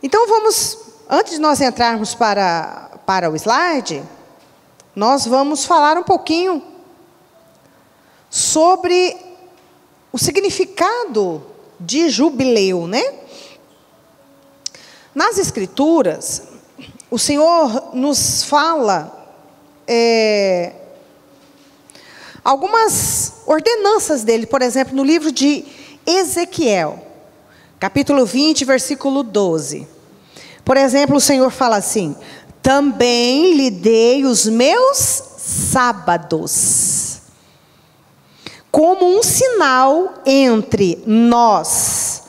Então vamos, antes de nós entrarmos para o slide, nós vamos falar um pouquinho sobre o significado de jubileu, né? Nas Escrituras, o Senhor nos fala algumas ordenanças dele. Por exemplo, no livro de Ezequiel, capítulo 20, versículo 12. Por exemplo, o Senhor fala assim: também lhe dei os meus sábados, como um sinal entre nós,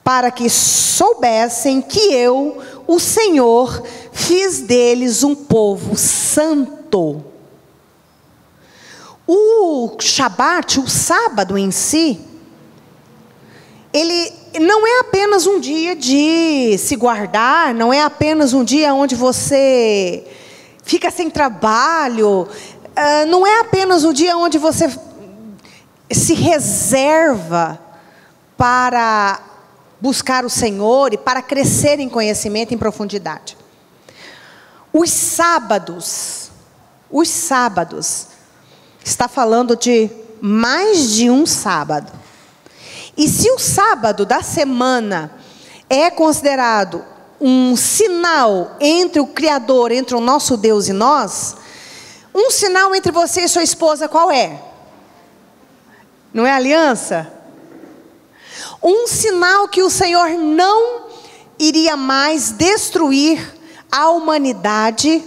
para que soubessem que eu, o Senhor, fiz deles um povo santo. O Shabat, o sábado em si, ele não é apenas um dia de se guardar, não é apenas um dia onde você fica sem trabalho, não é apenas um dia onde você se reserva para buscar o Senhor e para crescer em conhecimento em profundidade. Os sábados, está falando de mais de um sábado. E se o sábado da semana é considerado um sinal entre o Criador, entre o nosso Deus e nós, um sinal entre você e sua esposa qual é? Não é aliança? Um sinal que o Senhor não iria mais destruir a humanidade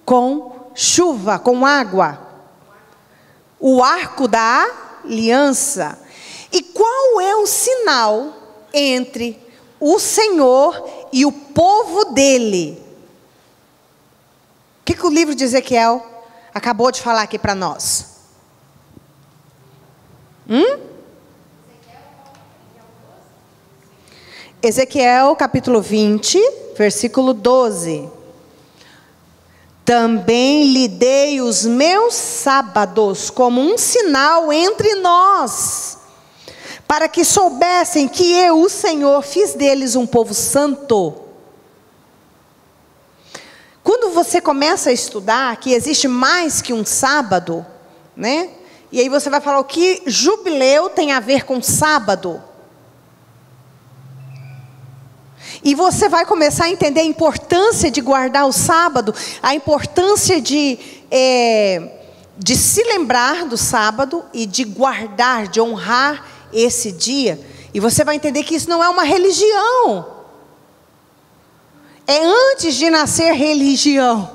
com chuva, com água. O arco da aliança. E qual é o sinal entre o Senhor e o povo dele? O que o livro de Ezequiel acabou de falar aqui para nós? Ezequiel capítulo 20, versículo 12. Também lhe dei os meus sábados como um sinal entre nós, para que soubessem que eu, o Senhor, fiz deles um povo santo. Quando você começa a estudar que existe mais que um sábado, né? E aí você vai falar o que jubileu tem a ver com sábado. E você vai começar a entender a importância de guardar o sábado, a importância de se lembrar do sábado e de guardar, de honrar esse dia. E você vai entender que isso não é uma religião. É antes de nascer religião.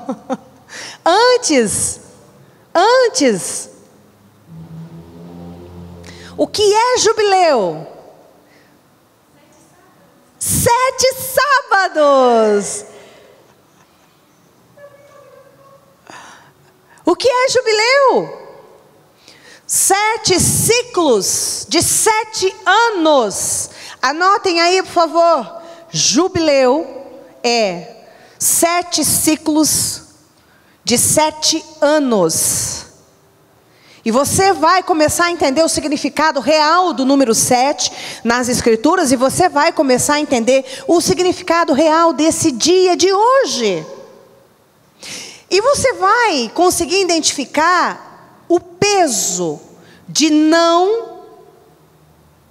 Antes. O que é jubileu? 7 sábados. O que é jubileu? 7 ciclos de 7 anos. Anotem aí, por favor. Jubileu é 7 ciclos de 7 anos. E você vai começar a entender o significado real do número 7 nas Escrituras. E você vai começar a entender o significado real desse dia de hoje. E você vai conseguir identificar o peso de não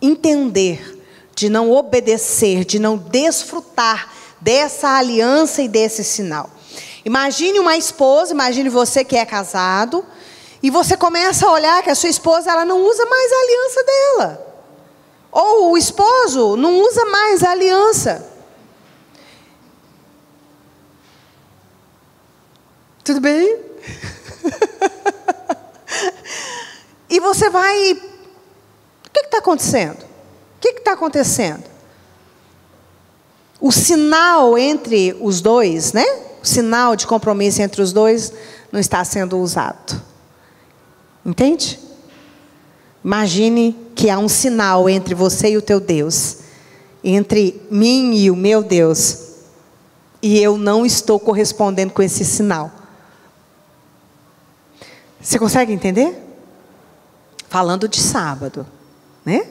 entender, de não obedecer, de não desfrutar dessa aliança e desse sinal. Imagine uma esposa, imagine você que é casado, e você começa a olhar que a sua esposa ela não usa mais a aliança dela. Ou o esposo não usa mais a aliança. Tudo bem? E você vai... O que está acontecendo? O que está acontecendo? O sinal entre os dois, né? O sinal de compromisso entre os dois não está sendo usado. Entende? Imagine que há um sinal entre você e o teu Deus, entre mim e o meu Deus, e eu não estou correspondendo com esse sinal. Você consegue entender? Falando de sábado, né?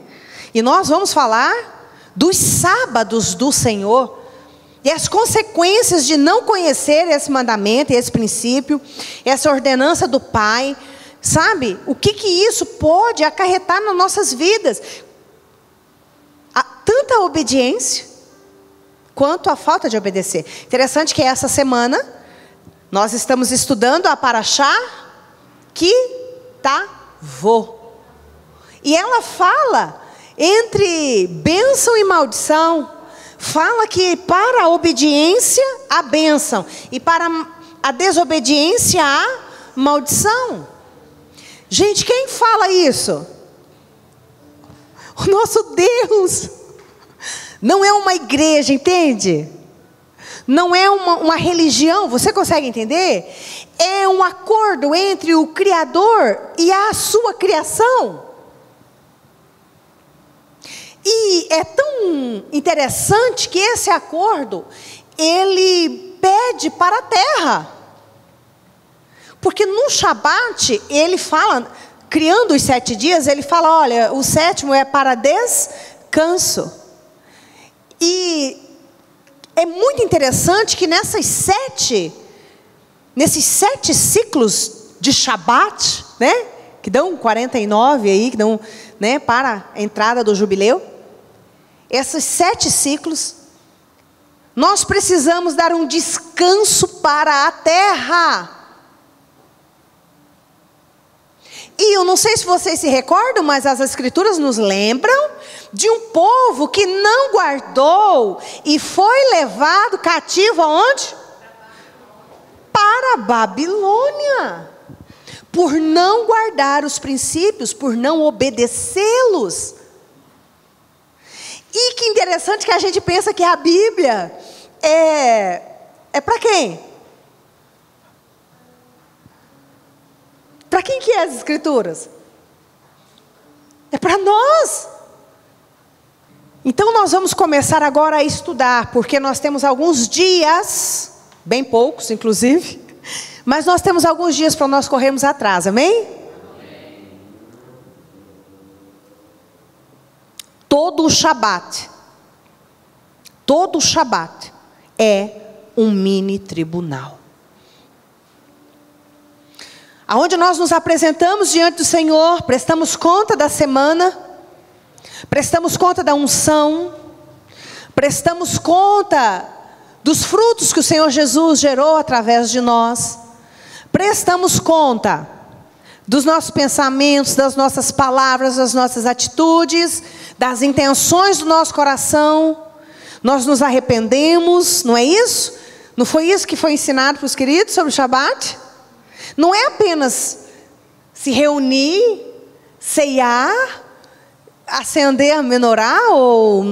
E nós vamos falar dos sábados do Senhor E as consequências de não conhecer esse mandamento, esse princípio, essa ordenança do Pai, sabe? O que isso pode acarretar nas nossas vidas? Tanta obediência, quanto a falta de obedecer. Interessante que essa semana, nós estamos estudando a Parashá Kitavô. E ela fala entre bênção e maldição. Fala que para a obediência, a bênção. E para a desobediência, a maldição. Gente, quem fala isso? O nosso Deus. Não é uma igreja, entende? Não é uma religião, você consegue entender? É um acordo entre o Criador e a sua criação. E é tão interessante que esse acordo, ele pede para a terra. Porque no Shabat, ele fala, criando os 7 dias, ele fala, olha, o 7º é para descanso. E é muito interessante que nesses 7 ciclos de Shabat, né, que dão 49 aí, que dão, né, para a entrada do jubileu, esses 7 ciclos, nós precisamos dar um descanso para a terra. E eu não sei se vocês se recordam, mas as Escrituras nos lembram de um povo que não guardou e foi levado cativo aonde? Para a Babilônia. Por não guardar os princípios, por não obedecê-los. E que interessante que a gente pensa que a Bíblia é para quem? Para quem que é as Escrituras? É para nós. Então nós vamos começar agora a estudar, porque nós temos alguns dias, bem poucos inclusive, mas nós temos alguns dias para nós corrermos atrás, amém? Todo o Shabat é um mini tribunal. Aonde nós nos apresentamos diante do Senhor, prestamos conta da semana, prestamos conta da unção, prestamos conta dos frutos que o Senhor Jesus gerou através de nós, prestamos conta dos nossos pensamentos, das nossas palavras, das nossas atitudes, das intenções do nosso coração. Nós nos arrependemos, não é isso? Não foi isso que foi ensinado para os queridos sobre o Shabat? Não é apenas se reunir, ceiar, acender a menorá, ou,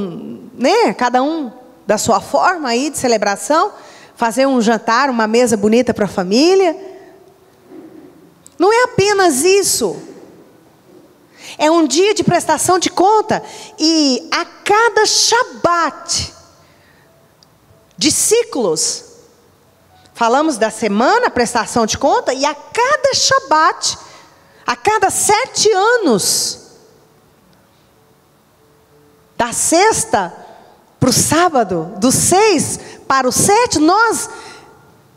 né, cada um da sua forma aí de celebração, fazer um jantar, uma mesa bonita para a família. Não é apenas isso. É um dia de prestação de conta. E a cada Shabat de ciclos, falamos da semana, prestação de conta, e a cada Shabat, a cada 7 anos, da sexta para o sábado, do 6 para o 7, nós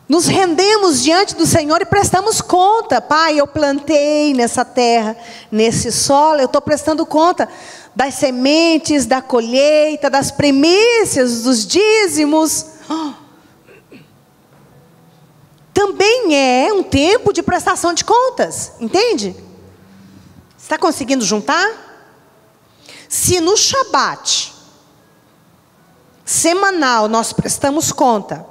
nos rendemos diante do Senhor e prestamos conta. Pai, eu plantei nessa terra, nesse solo, eu estou prestando conta das sementes, da colheita, das primícias, dos dízimos. Também é um tempo de prestação de contas, entende? Está conseguindo juntar? Se no Shabat semanal nós prestamos conta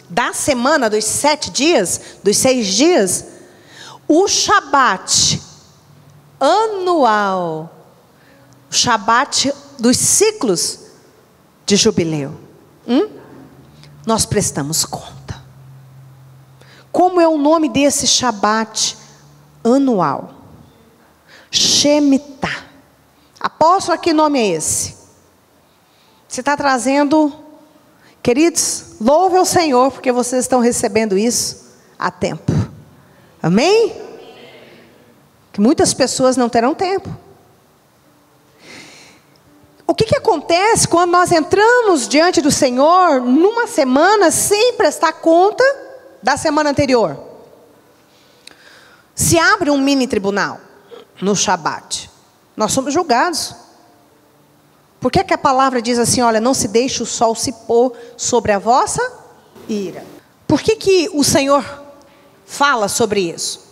da semana, dos 7 dias, dos 6 dias, o Shabat anual, o Shabat dos ciclos de jubileu, nós prestamos conta. Como é o nome desse Shabat anual? Shemitah. Apóstolo, que nome é esse? Você está trazendo, queridos, louve ao Senhor, porque vocês estão recebendo isso a tempo. Amém? Que muitas pessoas não terão tempo. O que acontece quando nós entramos diante do Senhor numa semana sem prestar conta da semana anterior? Se abre um mini tribunal no Shabat, nós somos julgados. Por que a palavra diz assim, olha, não se deixe o sol se pôr sobre a vossa ira? Por que o Senhor fala sobre isso?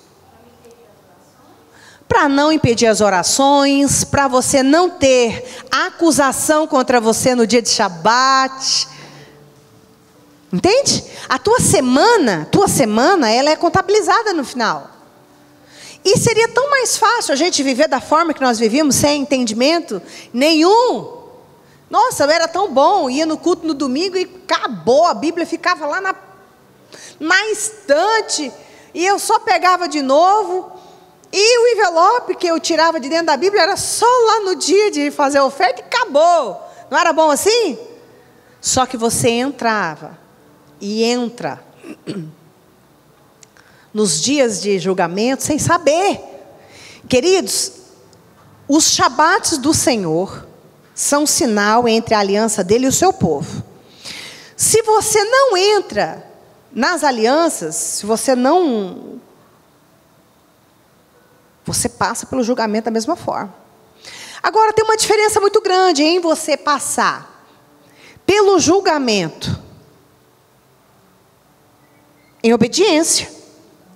Para não impedir as orações, para você não ter acusação contra você no dia de Shabat. Entende? A tua semana, ela é contabilizada no final. E seria tão mais fácil a gente viver da forma que nós vivíamos, sem entendimento nenhum. Nossa, era tão bom, ia no culto no domingo e acabou, a Bíblia ficava lá na estante, e eu só pegava de novo, e o envelope que eu tirava de dentro da Bíblia era só lá no dia de fazer a oferta e acabou. Não era bom assim? Só que você entrava e entra nos dias de julgamento sem saber. Queridos, os Shabats do Senhor são sinal entre a aliança dele e o seu povo. Se você não entra nas alianças, se você não... você passa pelo julgamento da mesma forma. Agora, tem uma diferença muito grande em você passar pelo julgamento em obediência,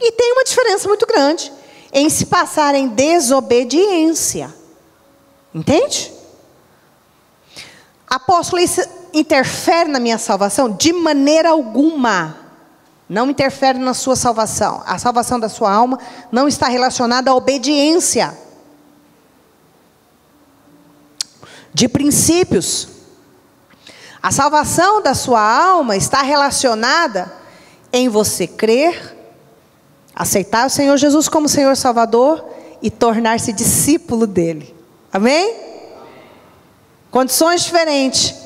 e tem uma diferença muito grande em se passar em desobediência. Entende? Apóstolo, isso interfere na minha salvação? De maneira alguma. Não interfere na sua salvação. A salvação da sua alma não está relacionada à obediência. De princípios. A salvação da sua alma está relacionada em você crer, aceitar o Senhor Jesus como Senhor Salvador e tornar-se discípulo dele. Amém? Condições diferentes.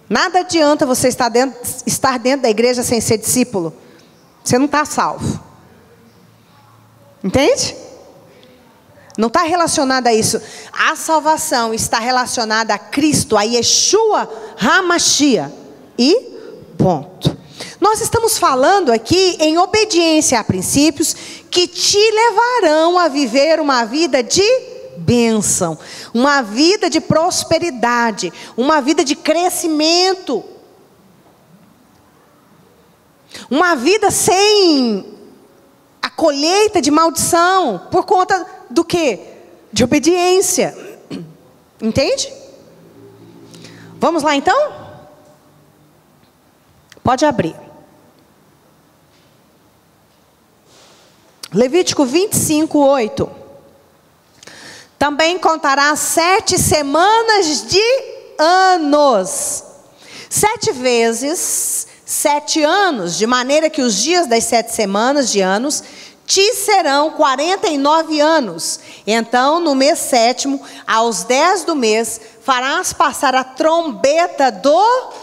Nada adianta você estar dentro da igreja sem ser discípulo. Você não está salvo. Entende? Não está relacionado a isso. A salvação está relacionada a Cristo, a Yeshua HaMashiach. E ponto. Nós estamos falando aqui em obediência a princípios que te levarão a viver uma vida de bênção, uma vida de prosperidade, uma vida de crescimento, uma vida sem a colheita de maldição, por conta do quê? De obediência. Entende? Vamos lá então? Pode abrir. Levítico 25:8. Também contará 7 semanas de anos. 7 vezes 7 anos, de maneira que os dias das 7 semanas de anos te serão 49 anos. Então, no mês 7º, aos 10 do mês, farás passar a trombeta do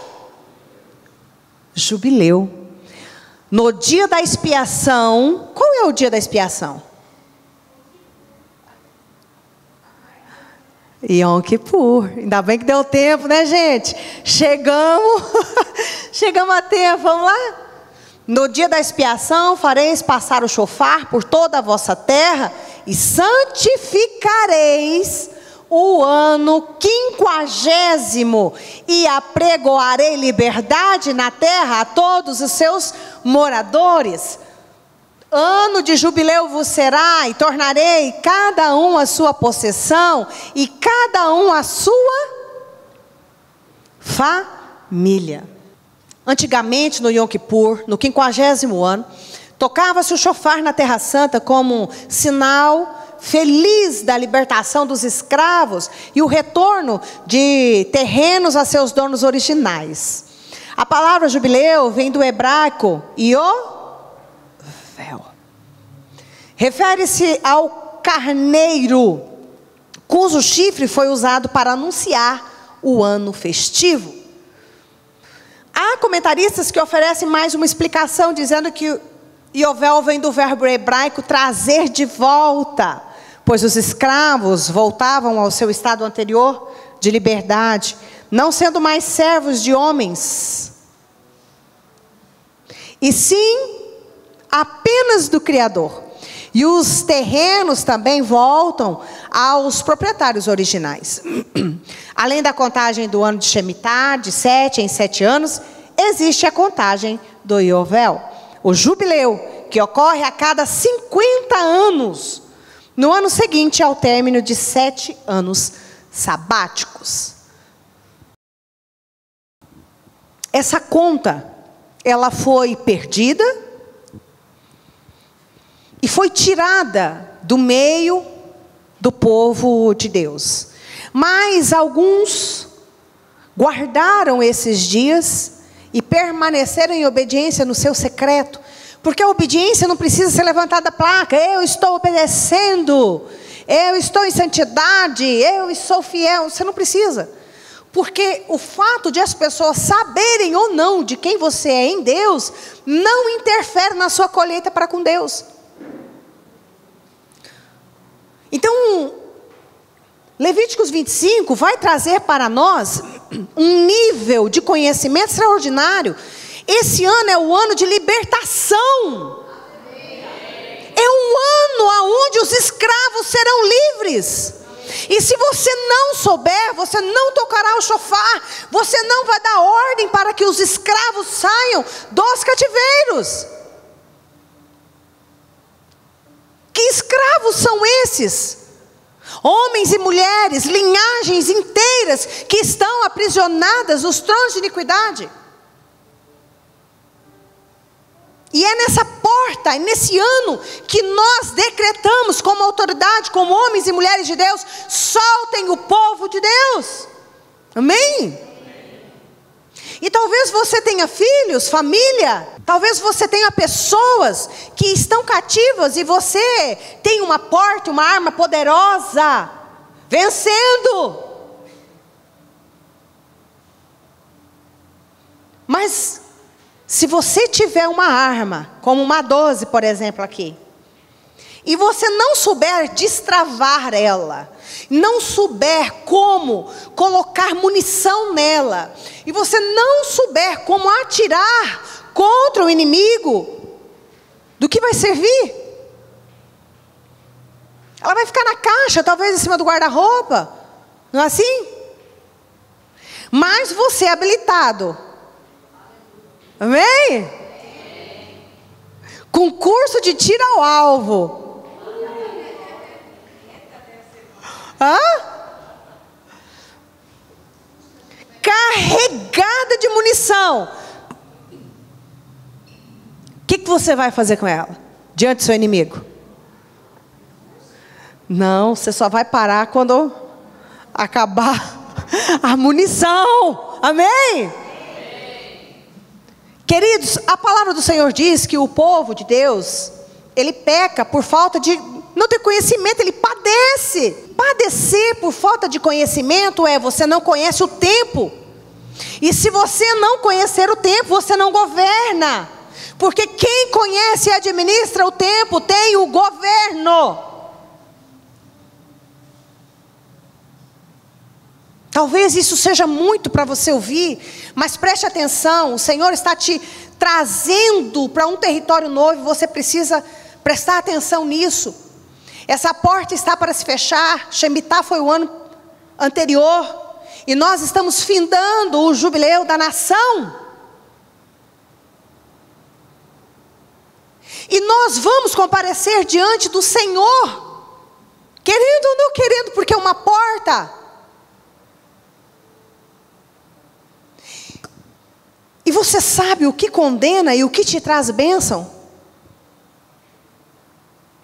jubileu. No dia da expiação, qual é o dia da expiação? Yom Kippur. Ainda bem que deu tempo, né, gente? Chegamos a tempo, vamos lá? No dia da expiação, fareis passar o chofar por toda a vossa terra, e santificareis o ano 50º, e apregoarei liberdade na terra a todos os seus moradores. Ano de jubileu vos será, e tornarei cada um a sua possessão, e cada um a sua família. Antigamente, no Yom Kippur, no 50º ano, tocava-se o chofar na Terra Santa como sinal feliz da libertação dos escravos e o retorno de terrenos a seus donos originais. A palavra jubileu vem do hebraico Yovel. Refere-se ao carneiro, cujo chifre foi usado para anunciar o ano festivo. Há comentaristas que oferecem mais uma explicação, dizendo que Yovel vem do verbo hebraico trazer de volta, pois os escravos voltavam ao seu estado anterior de liberdade, não sendo mais servos de homens, e sim apenas do Criador. E os terrenos também voltam aos proprietários originais. Além da contagem do ano de Shemitah, de 7 em 7 anos, existe a contagem do Yovel, o jubileu, que ocorre a cada 50 anos, no ano seguinte ao término de 7 anos sabáticos. Essa conta, ela foi perdida e foi tirada do meio do povo de Deus. Mas alguns guardaram esses dias e permaneceram em obediência no seu secreto, porque a obediência não precisa ser levantada a placa: eu estou obedecendo, eu estou em santidade, eu sou fiel. Você não precisa, porque o fato de as pessoas saberem ou não de quem você é em Deus, não interfere na sua colheita para com Deus. Então, Levíticos 25 vai trazer para nós um nível de conhecimento extraordinário. Esse ano é o ano de libertação. É um ano onde os escravos serão livres. E se você não souber, você não tocará o chofar, você não vai dar ordem para que os escravos saiam dos cativeiros. Que escravos são esses? Homens e mulheres, linhagens inteiras que estão aprisionadas nos tronos de iniquidade. E é nessa porta, é nesse ano que nós decretamos como autoridade, como homens e mulheres de Deus: soltem o povo de Deus. Amém? E talvez você tenha filhos, família, talvez você tenha pessoas que estão cativas e você tem uma porta, uma arma poderosa, vencendo. Mas se você tiver uma arma, como uma 12, por exemplo, aqui, e você não souber destravar ela, não souber como colocar munição nela, e você não souber como atirar contra o inimigo, do que vai servir? Ela vai ficar na caixa, talvez em cima do guarda-roupa, não é assim? Mas você é habilitado, amém? Com curso de tiro ao alvo. Carregada de munição. O que você vai fazer com ela diante do seu inimigo? Não, você só vai parar quando acabar a munição. Amém? Queridos, a palavra do Senhor diz que o povo de Deus, ele peca por falta de não ter conhecimento, ele padece. Padecer por falta de conhecimento é: você não conhece o tempo. E se você não conhecer o tempo, você não governa. Porque quem conhece e administra o tempo tem o governo. Talvez isso seja muito para você ouvir, mas preste atenção: o Senhor está te trazendo para um território novo, e você precisa prestar atenção nisso. Essa porta está para se fechar. Shemitah foi o ano anterior, e nós estamos findando o jubileu da nação. E nós vamos comparecer diante do Senhor, querendo ou não querendo, porque é uma porta. E você sabe o que condena e o que te traz bênção?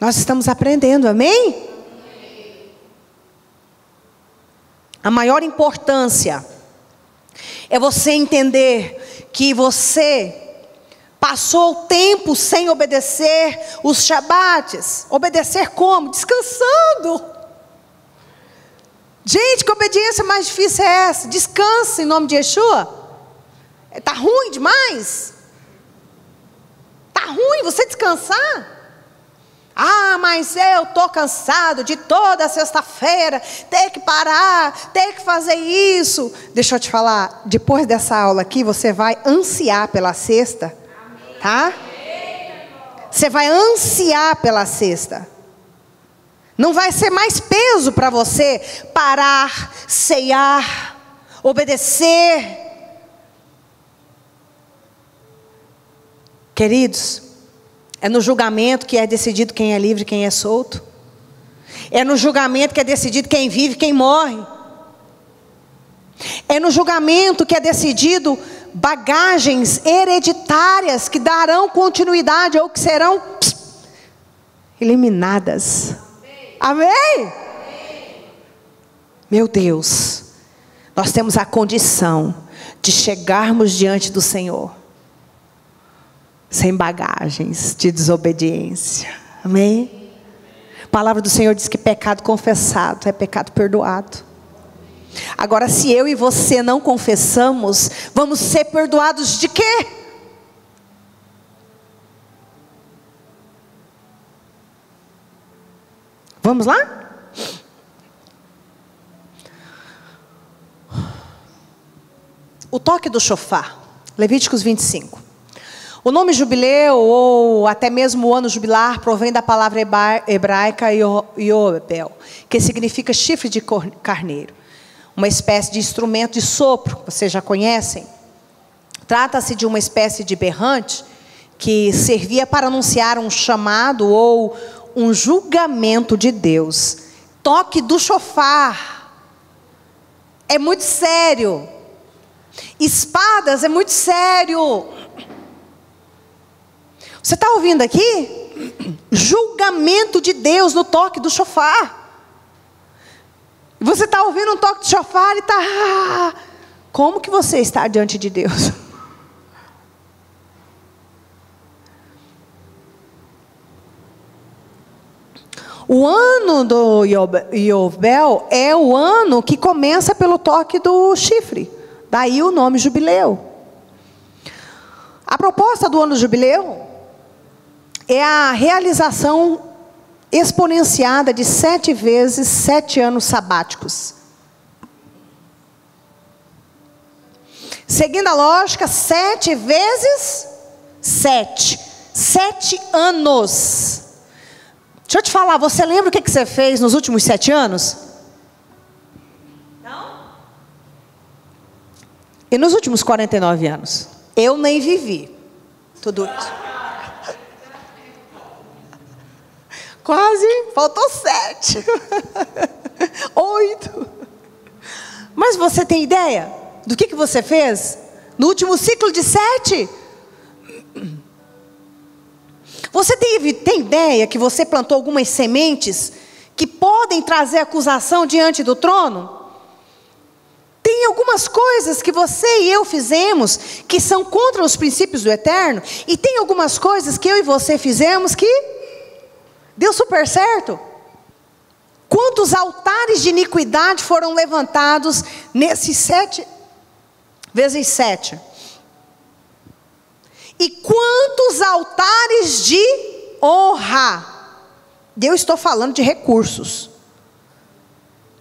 Nós estamos aprendendo, amém? A maior importância é você entender que você passou tempo sem obedecer os shabates. Obedecer como? Descansando. Gente, que obediência mais difícil é essa? Descansa em nome de Yeshua. Está ruim demais? Está ruim você descansar? Ah, mas eu estou cansado de toda sexta-feira ter que parar, ter que fazer isso. Deixa eu te falar, depois dessa aula aqui, você vai ansiar pela sexta, tá? Você vai ansiar pela sexta. Não vai ser mais peso para você parar, ceiar, obedecer. Queridos, é no julgamento que é decidido quem é livre e quem é solto. É no julgamento que é decidido quem vive e quem morre. É no julgamento que é decidido bagagens hereditárias que darão continuidade ou que serão eliminadas. Amém? Meu Deus, nós temos a condição de chegarmos diante do Senhor sem bagagens de desobediência. Amém? A palavra do Senhor diz que pecado confessado é pecado perdoado. Agora, se eu e você não confessamos, vamos ser perdoados de quê? Vamos lá? O toque do chofar, Levíticos 25. O nome jubileu, ou até mesmo o ano jubilar, provém da palavra hebraica Yobel, que significa chifre de carneiro. Uma espécie de instrumento de sopro, vocês já conhecem. Trata-se de uma espécie de berrante que servia para anunciar um chamado ou um julgamento de Deus. Toque do chofar é muito sério. Espadas é muito sério. Você está ouvindo aqui? Julgamento de Deus no toque do chofar. Você está ouvindo um toque de chofar e está... Como que você está diante de Deus? O ano do Yobel é o ano que começa pelo toque do chifre. Daí o nome jubileu. A proposta do ano jubileu é a realização exponenciada de 7 vezes 7 anos sabáticos. Seguindo a lógica, 7 vezes 7. 7 anos. Deixa eu te falar, você lembra o que você fez nos últimos 7 anos? Não? E nos últimos 49 anos? Eu nem vivi tudo isso. Quase, faltou 7. 8. Mas você tem ideia do que você fez no último ciclo de 7? Você tem ideia que você plantou algumas sementes que podem trazer acusação diante do trono? Tem algumas coisas que você e eu fizemos que são contra os princípios do eterno, e tem algumas coisas que eu e você fizemos que deu super certo. Quantos altares de iniquidade foram levantados nesses 7 vezes 7? E quantos altares de honra? Eu estou falando de recursos.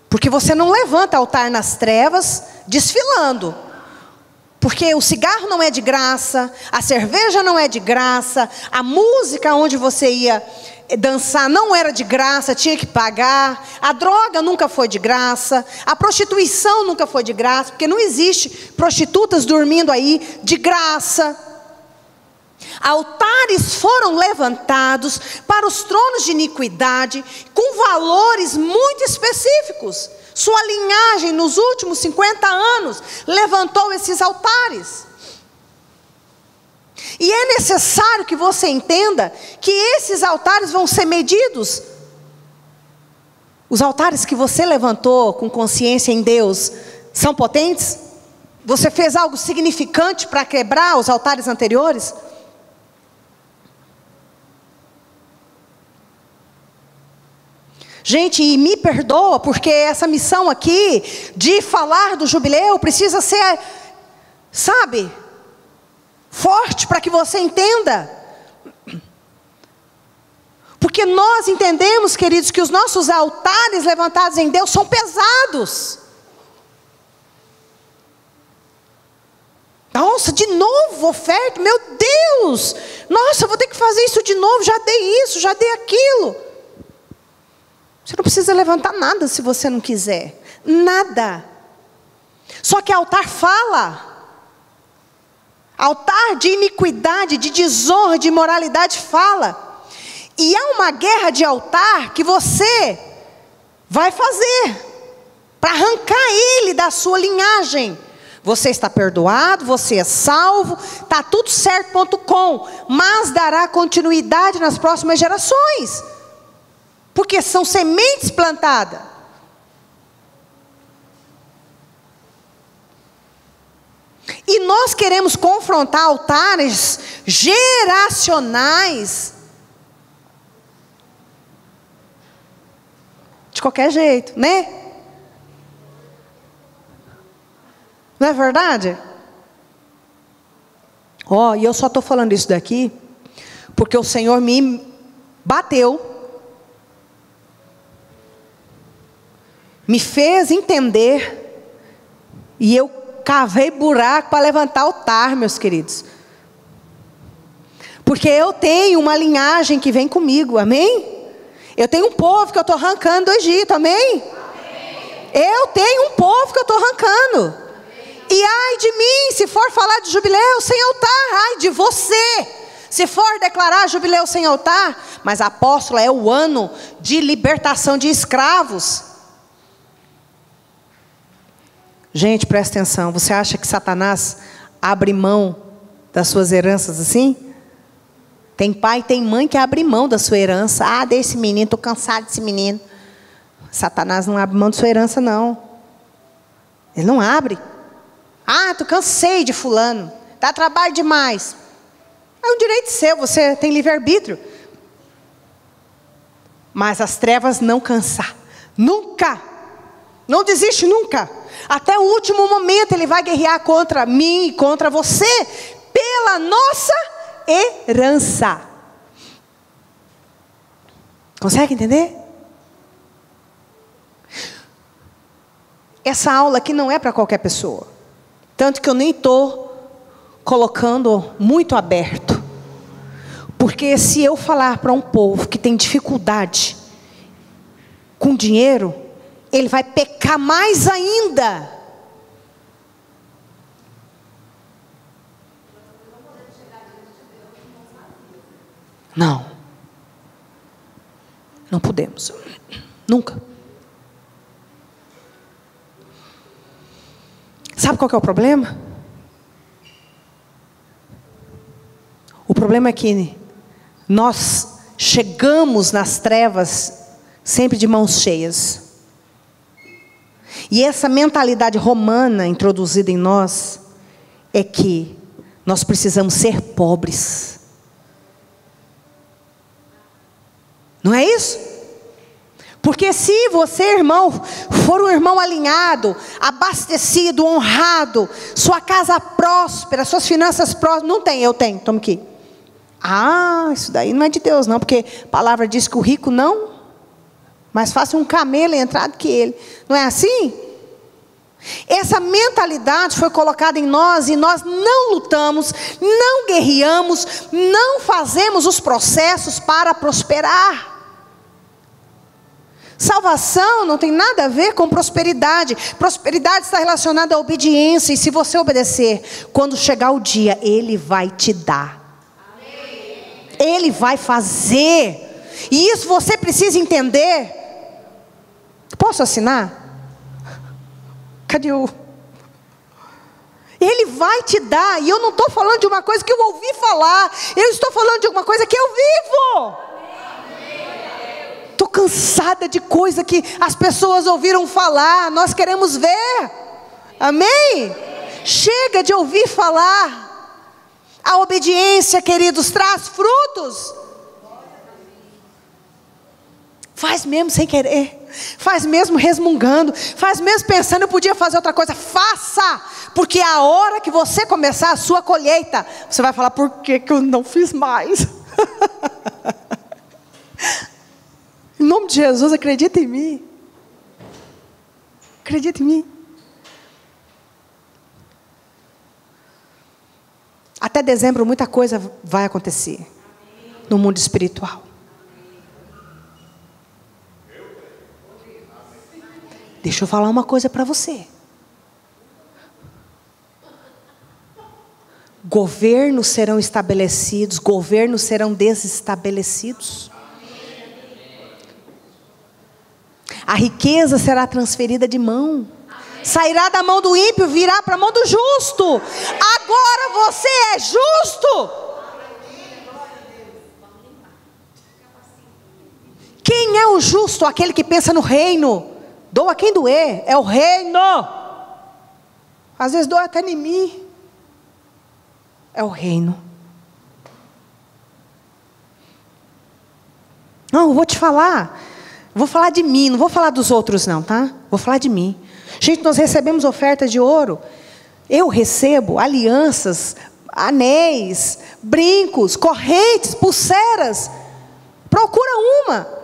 Porque você não levanta altar nas trevas desfilando. Porque o cigarro não é de graça, a cerveja não é de graça, a música onde você ia dançar não era de graça, tinha que pagar. A droga nunca foi de graça, a prostituição nunca foi de graça, porque não existe prostitutas dormindo aí de graça. Altares foram levantados para os tronos de iniquidade, com valores muito específicos. Sua linhagem nos últimos 50 anos levantou esses altares. E é necessário que você entenda que esses altares vão ser medidos. Os altares que você levantou com consciência em Deus são potentes? Você fez algo significante para quebrar os altares anteriores? Gente, e me perdoa, porque essa missão aqui de falar do jubileu precisa ser, sabe, forte para que você entenda. Porque nós entendemos, queridos, que os nossos altares levantados em Deus são pesados. Nossa, de novo oferta, meu Deus! Nossa, eu vou ter que fazer isso de novo, já dei isso, já dei aquilo. Você não precisa levantar nada se você não quiser. Nada. Só que altar fala. Altar de iniquidade, de desonra, de imoralidade fala. E há uma guerra de altar que você vai fazer para arrancar ele da sua linhagem. Você está perdoado, você é salvo, está tudo certo.com, mas dará continuidade nas próximas gerações. Porque são sementes plantadas. E nós queremos confrontar altares geracionais de qualquer jeito, né? Não é verdade? Ó, e eu só estou falando isso daqui porque o Senhor me bateu, me fez entender, e eu cavei buraco para levantar altar, meus queridos. Porque eu tenho uma linhagem que vem comigo, amém? Eu tenho um povo que eu estou arrancando do Egito, amém? Eu tenho um povo que eu estou arrancando. E ai de mim, se for falar de jubileu sem altar, ai de você, se for declarar jubileu sem altar. Mas apóstolo, é o ano de libertação de escravos. Gente, presta atenção, você acha que Satanás abre mão das suas heranças assim? Tem pai e tem mãe que abre mão da sua herança. Ah, desse menino, estou cansado desse menino. Satanás não abre mão da sua herança, não. Ele não abre. Ah, tu cansei de fulano, dá trabalho demais. É um direito seu, você tem livre-arbítrio. Mas as trevas não cansar. Nunca. Não desiste nunca. Até o último momento ele vai guerrear contra mim e contra você, pela nossa herança. Consegue entender? Essa aula aqui não é para qualquer pessoa. Tanto que eu nem estou colocando muito aberto. Porque se eu falar para um povo que tem dificuldade com dinheiro, ele vai pecar mais ainda. Não. Não podemos. Nunca. Sabe qual que é o problema? O problema é que nós chegamos nas trevas sempre de mãos cheias. E essa mentalidade romana introduzida em nós é que nós precisamos ser pobres. Não é isso? Porque se você, irmão, for um irmão alinhado, abastecido, honrado, sua casa próspera, suas finanças prósperas, não tem, eu tenho, toma aqui. Ah, isso daí não é de Deus não, porque a palavra diz que o rico não, mais fácil um camelo entrar do que ele. Não é assim? Essa mentalidade foi colocada em nós e nós não lutamos, não guerreamos, não fazemos os processos para prosperar. Salvação não tem nada a ver com prosperidade. Prosperidade está relacionada à obediência. E se você obedecer, quando chegar o dia, Ele vai te dar. Amém. Ele vai fazer. E isso você precisa entender. Posso assinar? Cadê o... Ele vai te dar. E eu não estou falando de uma coisa que eu ouvi falar. Eu estou falando de uma coisa que eu vivo. Estou cansada de coisa que as pessoas ouviram falar. Nós queremos ver. Amém? Chega de ouvir falar. A obediência, queridos, traz frutos. Faz mesmo sem querer. Faz mesmo resmungando. Faz mesmo pensando, eu podia fazer outra coisa. Faça. Porque a hora que você começar a sua colheita, você vai falar, por que que eu não fiz mais? de Jesus, acredita em mim. Acredita em mim. Até dezembro muita coisa vai acontecer no mundo espiritual. Deixa eu falar uma coisa para você. Governos serão estabelecidos, governos serão desestabelecidos. A riqueza será transferida de mão. Sairá da mão do ímpio, virá para a mão do justo. Agora você é justo. Quem é o justo? Aquele que pensa no reino. Doa quem doer, é o reino. Às vezes doa até em mim. É o reino. Não, eu vou te falar. Vou falar de mim, não vou falar dos outros não, tá? Vou falar de mim. Gente, nós recebemos oferta de ouro. Eu recebo alianças, anéis, brincos, correntes, pulseiras. Procura uma.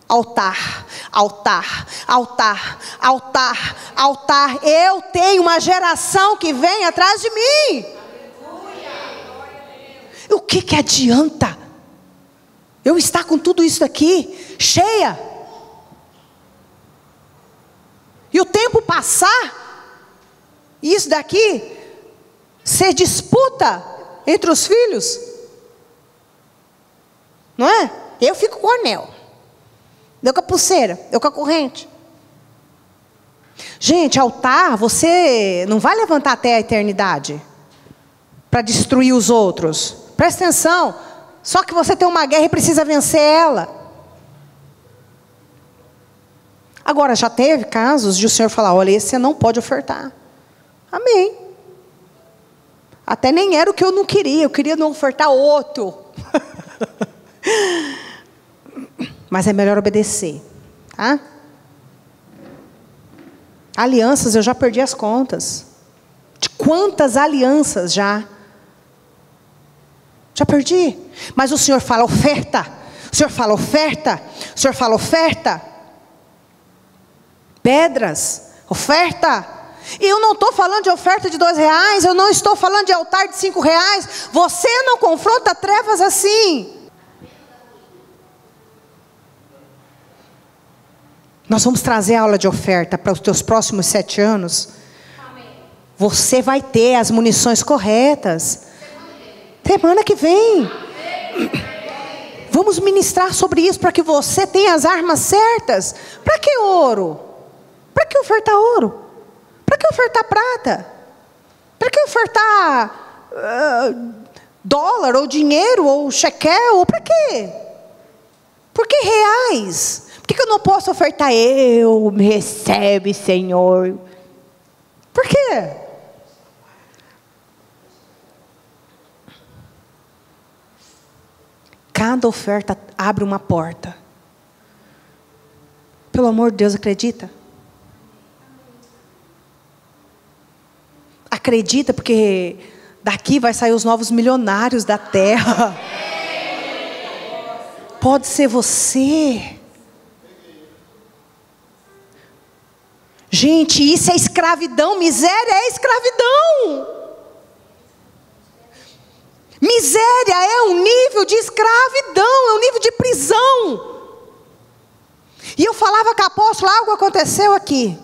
Altar, altar, altar, altar, altar. Eu tenho uma geração que vem atrás de mim. O que adianta eu estar com tudo isso aqui cheia? E o tempo passar, e isso daqui ser disputa entre os filhos, não é? Eu fico com o anel, eu com a pulseira, eu com a corrente. Gente, altar, você não vai levantar até a eternidade para destruir os outros. Presta atenção, só que você tem uma guerra e precisa vencer ela. Agora, já teve casos de o Senhor falar, olha, esse você não pode ofertar. Amém. Até nem era o que eu não queria, eu queria não ofertar outro. Mas é melhor obedecer, tá? Alianças, eu já perdi as contas. De quantas alianças já perdi. Mas o Senhor fala oferta. O Senhor fala oferta. O Senhor fala oferta. Pedras, oferta. E eu não estou falando de oferta de R$2, eu não estou falando de altar de R$5. Você não confronta trevas assim. Nós vamos trazer aula de oferta para os teus próximos 7 anos. Você vai ter as munições corretas. Semana que vem. Vamos ministrar sobre isso para que você tenha as armas certas. Para que ouro? Para que ofertar ouro? Para que ofertar prata? Para que ofertar dólar, ou dinheiro, ou shekel? Ou para quê? Por que reais? Por que eu não posso ofertar? Eu me recebe, Senhor. Por quê? Cada oferta abre uma porta. Pelo amor de Deus, acredita? Acredita, porque daqui vai sair os novos milionários da terra. Pode ser você. Gente, isso é escravidão. Miséria é escravidão. Miséria é um nível de escravidão, é um nível de prisão. E eu falava com a apóstola, algo aconteceu aqui.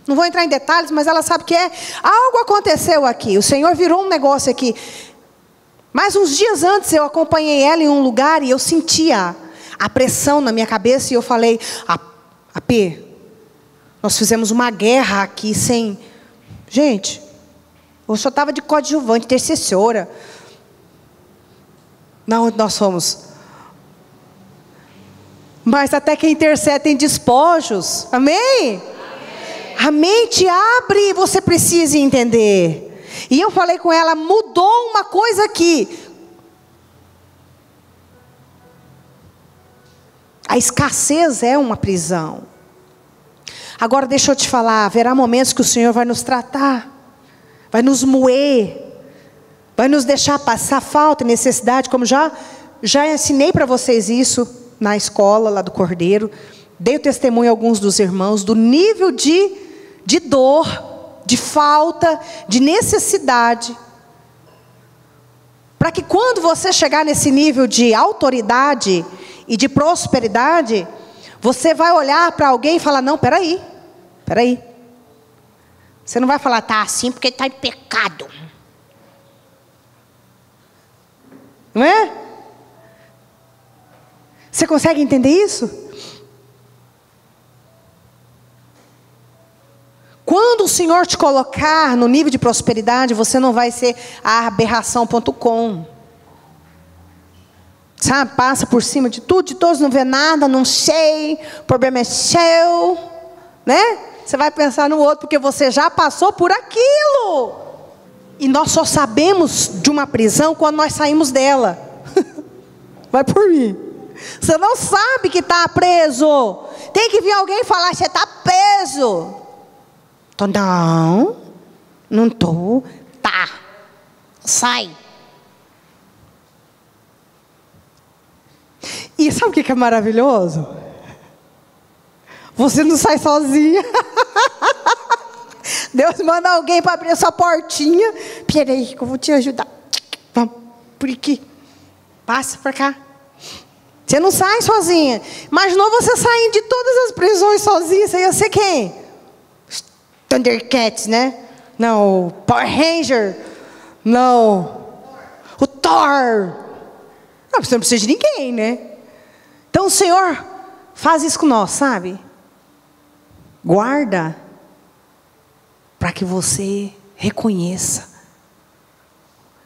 Não vou entrar em detalhes, mas ela sabe que algo aconteceu aqui. O Senhor virou um negócio aqui. Mas uns dias antes eu acompanhei ela em um lugar e eu sentia a pressão na minha cabeça. E eu falei, AP, nós fizemos uma guerra aqui sem... Gente, eu só estava de coadjuvante, intercessora. Na onde nós fomos. Mas até quem intercede tem despojos. Amém? A mente abre e você precisa entender. E eu falei com ela, mudou uma coisa aqui. A escassez é uma prisão. Agora deixa eu te falar, haverá momentos que o Senhor vai nos tratar, vai nos moer, vai nos deixar passar falta e necessidade, como já ensinei para vocês isso. na escola lá do Cordeiro, dei o testemunho a alguns dos irmãos do nível de dor, de falta, de necessidade. Para que quando você chegar nesse nível de autoridade e de prosperidade, você vai olhar para alguém e falar, não, peraí. Você não vai falar, tá assim porque está em pecado. Não é? Você consegue entender isso? Quando o Senhor te colocar no nível de prosperidade, você não vai ser a aberração.com. Sabe, passa por cima de tudo, de todos, não vê nada, não sei, o problema é seu, né? Você vai pensar no outro, porque você já passou por aquilo. E nós só sabemos de uma prisão quando nós saímos dela. Vai por mim. Você não sabe que está preso. Tem que vir alguém falar, você está preso. Tô, não estou. Tá, sai. E sabe o que é maravilhoso? Você não sai sozinha. Deus manda alguém para abrir a sua portinha. Peraí, que eu vou te ajudar. Vamos, por aqui. Passa para cá. Você não sai sozinha. Imaginou você saindo de todas as prisões sozinha? Você ia ser quem? Thundercats, né? Não, o Power Ranger. Não, o Thor. Não, você não precisa de ninguém, né? Então o Senhor faz isso com nós, sabe? Guarda para que você reconheça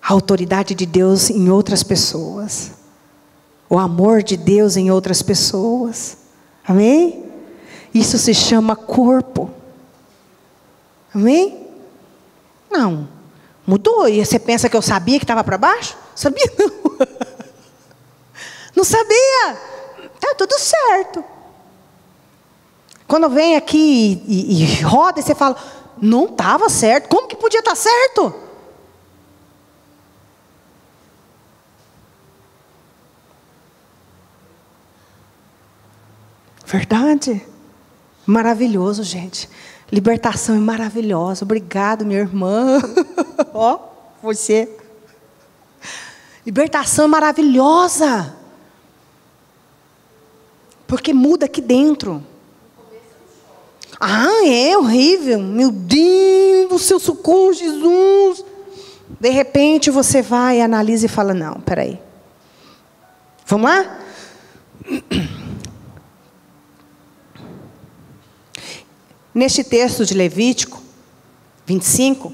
a autoridade de Deus em outras pessoas, o amor de Deus em outras pessoas. Amém? Isso se chama corpo. Amém? Não, mudou. E você pensa que eu sabia que estava para baixo? Sabia não. Não sabia. Tá tudo certo. Quando vem aqui e roda, e você fala, não estava certo. Como que podia estar certo? Verdade. Maravilhoso, gente. Libertação é maravilhosa. Obrigado, minha irmã. Ó, você. Libertação é maravilhosa. Porque muda aqui dentro. Ah, é horrível. Meu Deus do céu, socorro, Jesus. De repente você vai, analisa e fala, não, peraí. Vamos lá? Neste texto de Levítico 25,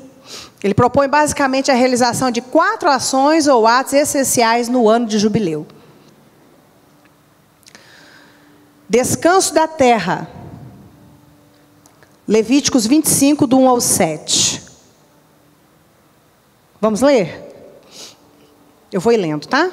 ele propõe basicamente a realização de 4 ações ou atos essenciais no ano de jubileu. Descanso da terra. Levíticos 25, do 1 ao 7. Vamos ler? Eu vou ir lendo, tá?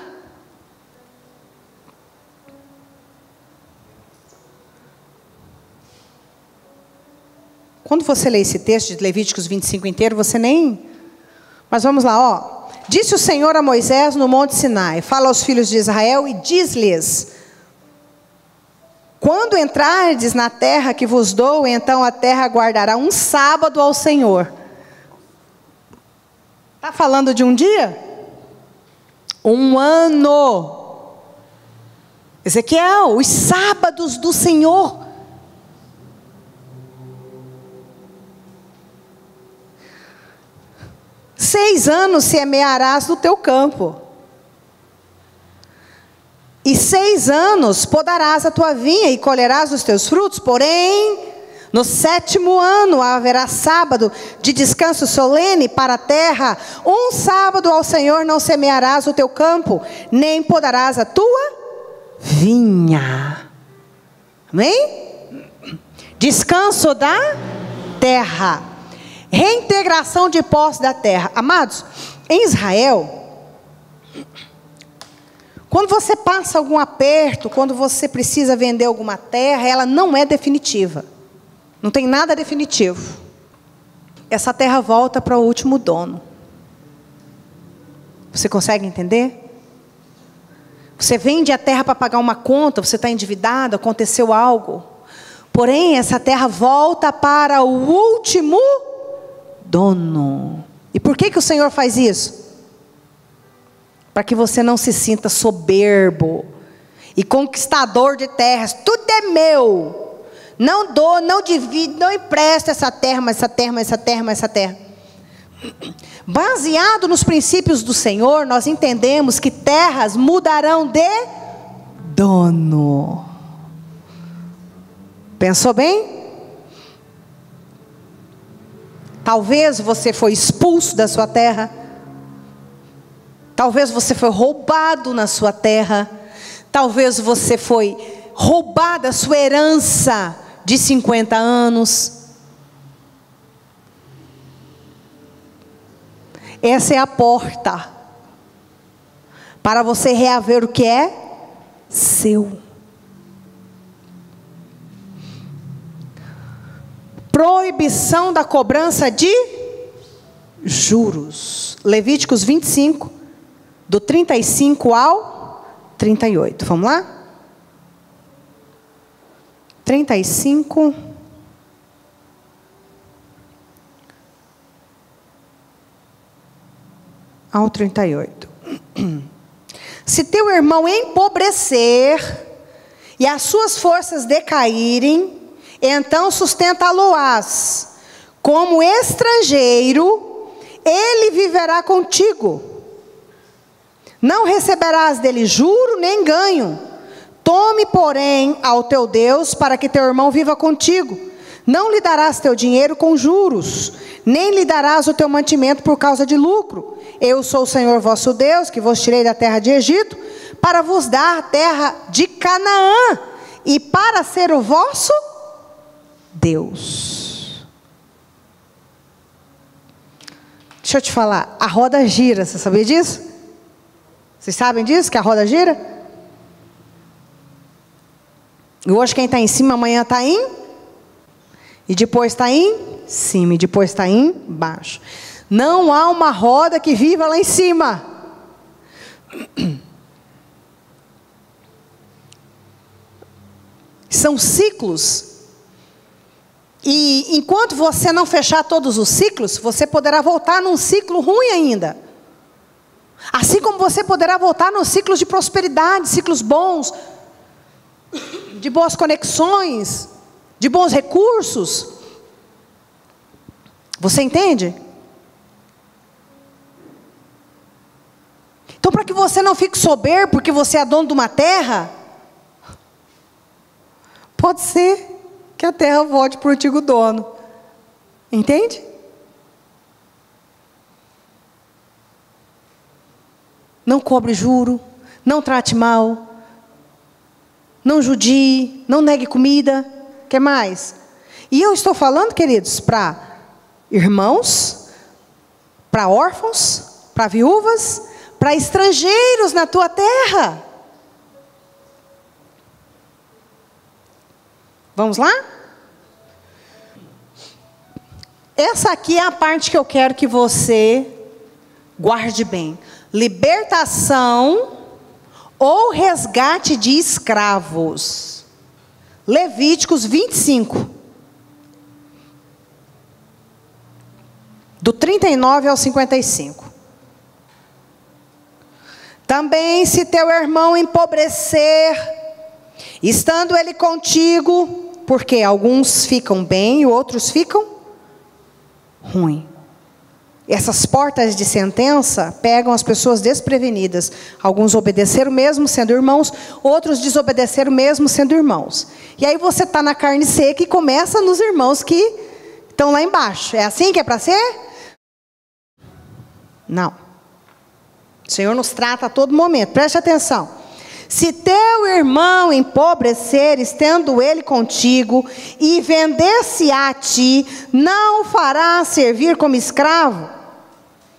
Quando você lê esse texto de Levíticos 25 inteiro, você nem... Mas vamos lá, ó. Disse o Senhor a Moisés no monte Sinai, fala aos filhos de Israel e diz-lhes: quando entrardes na terra que vos dou, então a terra guardará um sábado ao Senhor. Está falando de um dia? Um ano. Ezequiel, os sábados do Senhor. Seis anos semearás no teu campo. E 6 anos podarás a tua vinha e colherás os teus frutos. Porém, no 7º ano haverá sábado de descanso solene para a terra. Um sábado ao Senhor não semearás o teu campo, nem podarás a tua vinha. Amém? Descanso da terra. Reintegração de posse da terra. Amados, em Israel, quando você passa algum aperto, quando você precisa vender alguma terra, ela não é definitiva. Não tem nada definitivo. Essa terra volta para o último dono. Você consegue entender? Você vende a terra para pagar uma conta, você está endividado, aconteceu algo. Porém, essa terra volta para o último dono. E por que o Senhor faz isso? Para que você não se sinta soberbo e conquistador de terras. Tudo é meu. Não dou, não divido, não empresto essa terra, mas essa terra, mas essa terra, mas essa terra. Baseado nos princípios do Senhor, nós entendemos que terras mudarão de dono. Pensou bem? Talvez você foi expulso da sua terra. Talvez você foi roubado na sua terra. Talvez você foi roubada a sua herança de 50 anos. Essa é a porta para você reaver o que é seu. Proibição da cobrança de juros. Levíticos 25, do 35 ao 38. Vamos lá? 35 ao 38. Se teu irmão empobrecer e as suas forças decaírem, então sustentá-lo-ás como estrangeiro, ele viverá contigo. Não receberás dele juro nem ganho. Tome, porém, ao teu Deus, para que teu irmão viva contigo. Não lhe darás teu dinheiro com juros, nem lhe darás o teu mantimento por causa de lucro. Eu sou o Senhor vosso Deus, que vos tirei da terra de Egito, para vos dar a terra de Canaã, e para ser o vosso Deus. Deixa eu te falar, a roda gira, você sabia disso? Vocês sabem disso, que a roda gira? E hoje quem está em cima, amanhã está em... E depois está em cima, e depois está em baixo. Não há uma roda que viva lá em cima. São ciclos. E enquanto você não fechar todos os ciclos, você poderá voltar num ciclo ruim ainda. Assim como você poderá voltar nos ciclos de prosperidade, ciclos bons, de boas conexões, de bons recursos. Você entende? Então, para que você não fique soberbo porque você é dono de uma terra, pode ser que a terra volte para o antigo dono. Entende? Não cobre juro, não trate mal, não judie, não negue comida. O que mais? E eu estou falando, queridos, para irmãos, para órfãos, para viúvas, para estrangeiros na tua terra. Vamos lá? Essa aqui é a parte que eu quero que você guarde bem. Libertação ou resgate de escravos. Levíticos 25. Do 39 ao 55. Também se teu irmão empobrecer, estando ele contigo, porque alguns ficam bem e outros ficam ruim. Essas portas de sentença pegam as pessoas desprevenidas. Alguns obedeceram mesmo sendo irmãos, outros desobedeceram mesmo sendo irmãos. E aí você está na carne seca e começa nos irmãos que estão lá embaixo. É assim que é para ser? Não. O Senhor nos trata a todo momento. Preste atenção. Se teu irmão empobrecer, estando ele contigo, e vender-se a ti, não o farás servir como escravo,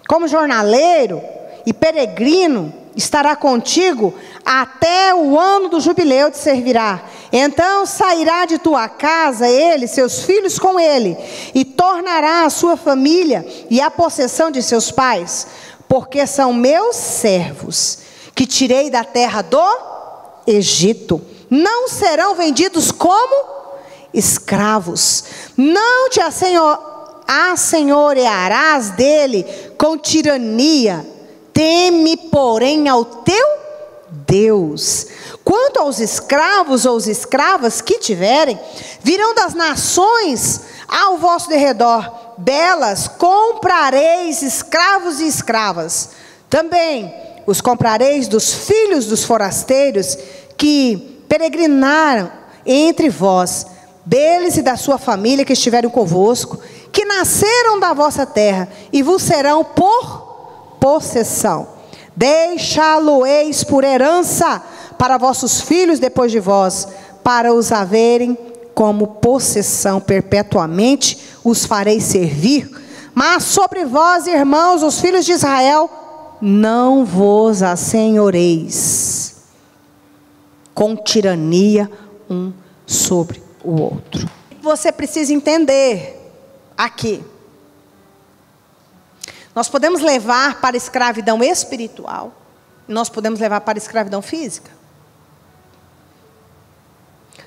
como jornaleiro e peregrino, estará contigo até o ano do jubileu te servirá. Então sairá de tua casa ele, seus filhos com ele, e tornará a sua família e a possessão de seus pais, porque são meus servos, que tirei da terra do Egito. Não serão vendidos como escravos. Não te assenhorearás dele com tirania. Teme, porém, ao teu Deus. Quanto aos escravos ou escravas que tiverem, virão das nações ao vosso derredor, belas, comprareis escravos e escravas. Também os comprareis dos filhos dos forasteiros que peregrinaram entre vós, deles e da sua família que estiverem convosco, que nasceram da vossa terra, e vos serão por possessão. Deixá-lo-eis por herança para vossos filhos depois de vós, para os haverem como possessão perpetuamente, os farei servir. Mas sobre vós, irmãos, os filhos de Israel, não vos assenhoreis com tirania um sobre o outro. Você precisa entender aqui. Nós podemos levar para a escravidão espiritual, e nós podemos levar para a escravidão física.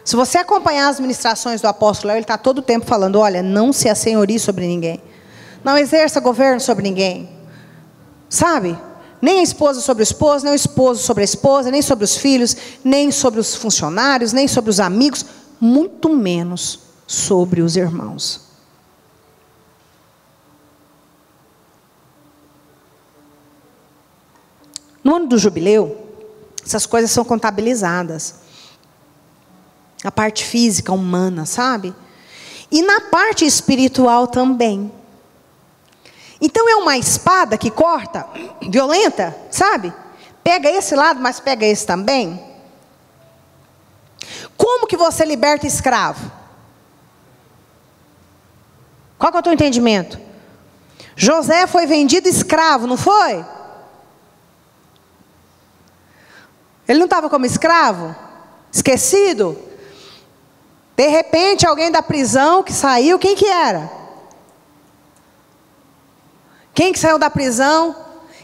Se você acompanhar as ministrações do apóstolo Léo, ele está todo o tempo falando, olha, não se assenhorie sobre ninguém. Não exerça governo sobre ninguém. Sabe? Nem a esposa sobre o esposo, nem o esposo sobre a esposa, nem sobre os filhos, nem sobre os funcionários, nem sobre os amigos, muito menos sobre os irmãos. No ano do jubileu, essas coisas são contabilizadas. A parte física, humana, sabe? E na parte espiritual também. Então é uma espada que corta, violenta, sabe? Pega esse lado, mas pega esse também. Como que você liberta escravo? Qual que é o teu entendimento? José foi vendido escravo, não foi? Ele não estava como escravo? Esquecido? De repente, alguém da prisão que saiu, quem que era? Quem que saiu da prisão?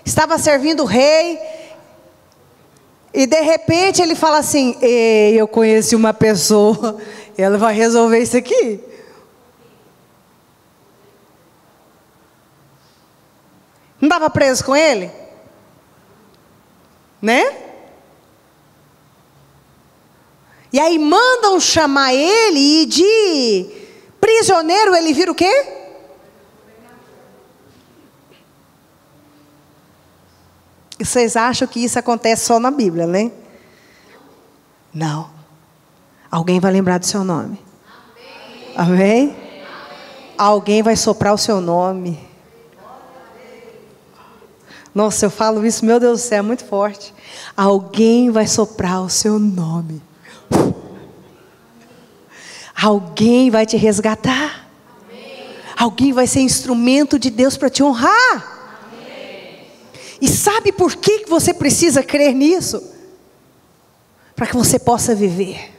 Estava servindo o rei. E de repente ele fala assim, ei, eu conheci uma pessoa, ela vai resolver isso aqui. Não estava preso com ele? Né? E aí mandam chamar ele e de prisioneiro ele vira o quê? E vocês acham que isso acontece só na Bíblia, né? Não. Alguém vai lembrar do seu nome. Amém? Amém? Alguém vai soprar o seu nome. Nossa, eu falo isso, meu Deus do céu, é muito forte. Alguém vai soprar o seu nome. Alguém vai te resgatar. Amém. Alguém vai ser instrumento de Deus para te honrar. Amém. E sabe por que você precisa crer nisso? Para que você possa viver. Amém.